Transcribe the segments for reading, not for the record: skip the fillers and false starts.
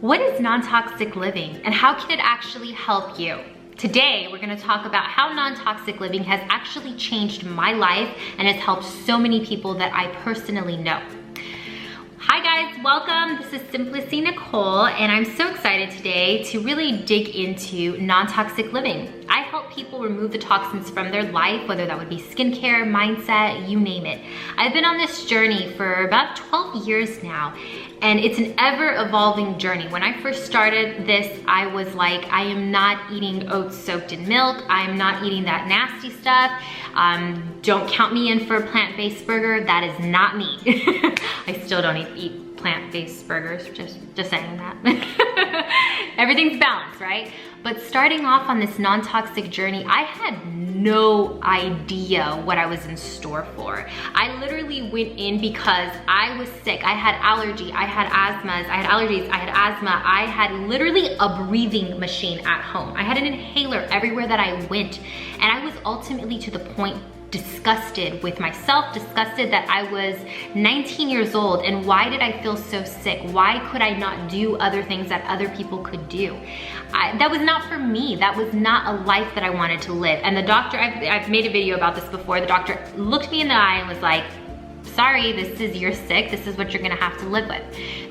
What is non-toxic living and how can it actually help you? Today, we're gonna talk about how non-toxic living has actually changed my life and has helped so many people that I personally know. Hi guys, welcome. This is Simplici Nichole, and I'm so excited today to really dig into non-toxic living. I help people remove the toxins from their life, whether that would be skincare, mindset, you name it. I've been on this journey for about 12 years now, and it's an ever-evolving journey. When I first started this, I was like, I am not eating oats soaked in milk. I am not eating that nasty stuff. Don't count me in for a plant-based burger. That is not me. I still don't eat plant-based burgers, just saying that. Everything's balanced, right? But starting off on this non-toxic journey, I had no idea what I was in store for. I literally went in because I was sick. I had allergy, I had asthmas, I had allergies, I had asthma. I had literally a breathing machine at home. I had an inhaler everywhere that I went. And I was ultimately to the point disgusted with myself, disgusted that I was 19 years old and why did I feel so sick? Why could I not do other things that other people could do? That was not for me. That was not a life that I wanted to live. And the doctor, I've made a video about this before, the doctor looked me in the eye and was like, sorry, you're sick, this is what you're gonna have to live with.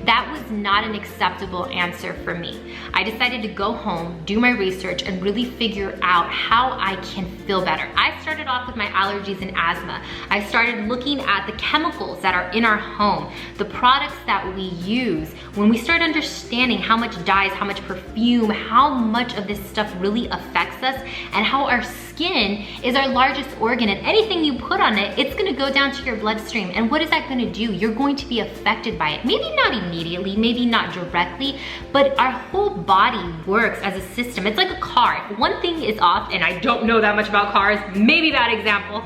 That was not an acceptable answer for me. I decided to go home, do my research, and really figure out how I can feel better. I started off with my allergies and asthma. I started looking at the chemicals that are in our home, the products that we use. When we start understanding how much dyes, how much perfume, how much of this stuff really affects us, and how our skin is our largest organ, and anything you put on it, it's gonna go down to your bloodstream. And what is that gonna do? You're going to be affected by it. Maybe not immediately, maybe not directly, but our whole body works as a system. It's like a car. If one thing is off, and I don't know that much about cars, maybe bad example,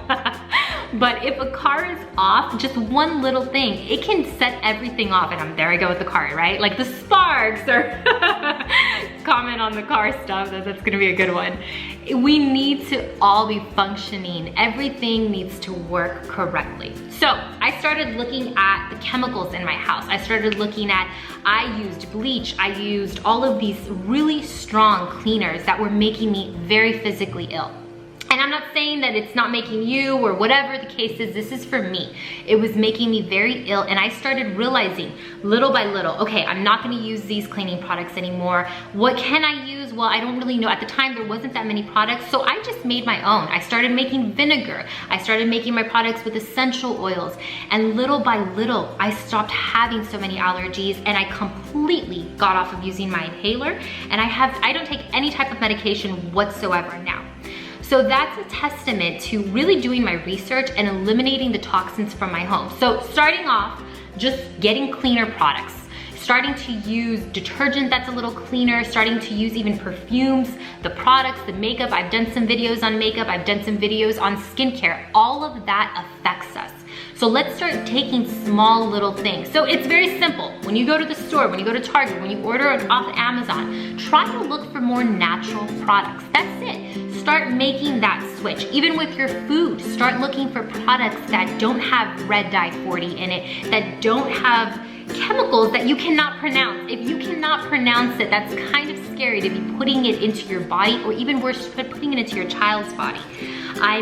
but if a car is off, just one little thing, it can set everything off. And there I go with the car, right? Like the sparks or comment on the car stuff, that's gonna be a good one. We need to all be functioning. Everything needs to work correctly. So I started looking at the chemicals in my house. I started looking at, I used bleach, I used all of these really strong cleaners that were making me very physically ill. And I'm not saying that it's not making you or whatever the case is, this is for me. It was making me very ill, and I started realizing little by little, okay, I'm not gonna use these cleaning products anymore. What can I use? Well, I don't really know. At the time, there wasn't that many products, so I just made my own. I started making vinegar. I started making my products with essential oils, and little by little, I stopped having so many allergies, and I completely got off of using my inhaler, and I don't take any type of medication whatsoever now. So that's a testament to really doing my research and eliminating the toxins from my home. So starting off, just getting cleaner products, starting to use detergent that's a little cleaner, starting to use even perfumes, the products, the makeup. I've done some videos on makeup, I've done some videos on skincare. All of that affects us. So let's start taking small little things. So it's very simple. When you go to the store, when you go to Target, when you order it off Amazon, try to look for more natural products. That's it. Start making that switch. Even with your food, start looking for products that don't have red dye 40 in it, that don't have chemicals that you cannot pronounce. If you cannot pronounce it, that's kind of scary to be putting it into your body, or even worse, putting it into your child's body. I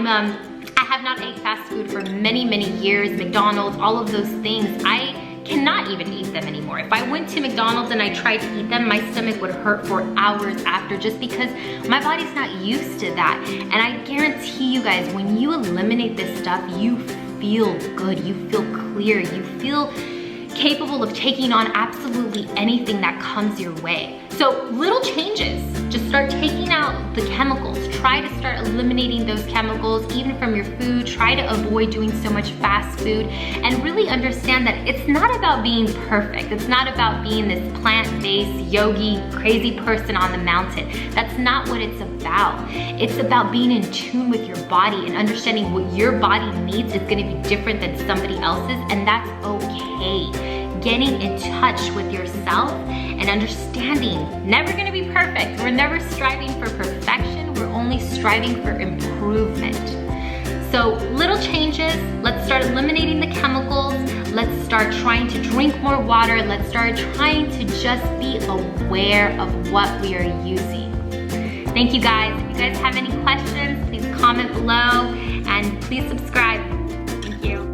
have not ate fast food for many, many years, McDonald's, all of those things. I cannot even eat them anymore. If I went to McDonald's and I tried to eat them, my stomach would hurt for hours after, just because my body's not used to that. And I guarantee you guys, when you eliminate this stuff, you feel good, you feel clear, you feel capable of taking on absolutely anything that comes your way. So little changes, just start taking out the chemicals. Try to start eliminating those chemicals even from your food. Try to avoid doing so much fast food, and really understand that it's not about being perfect. It's not about being this plant-based, yogi, crazy person on the mountain. That's not what it's about. It's about being in tune with your body and understanding what your body needs is gonna be different than somebody else's, and that's okay. Getting in touch with yourself and understanding, never gonna be perfect. We're never striving for perfection, we're only striving for improvement. So little changes, let's start eliminating the chemicals, let's start trying to drink more water, let's start trying to just be aware of what we are using. Thank you guys. If you guys have any questions, please comment below and please subscribe. Thank you.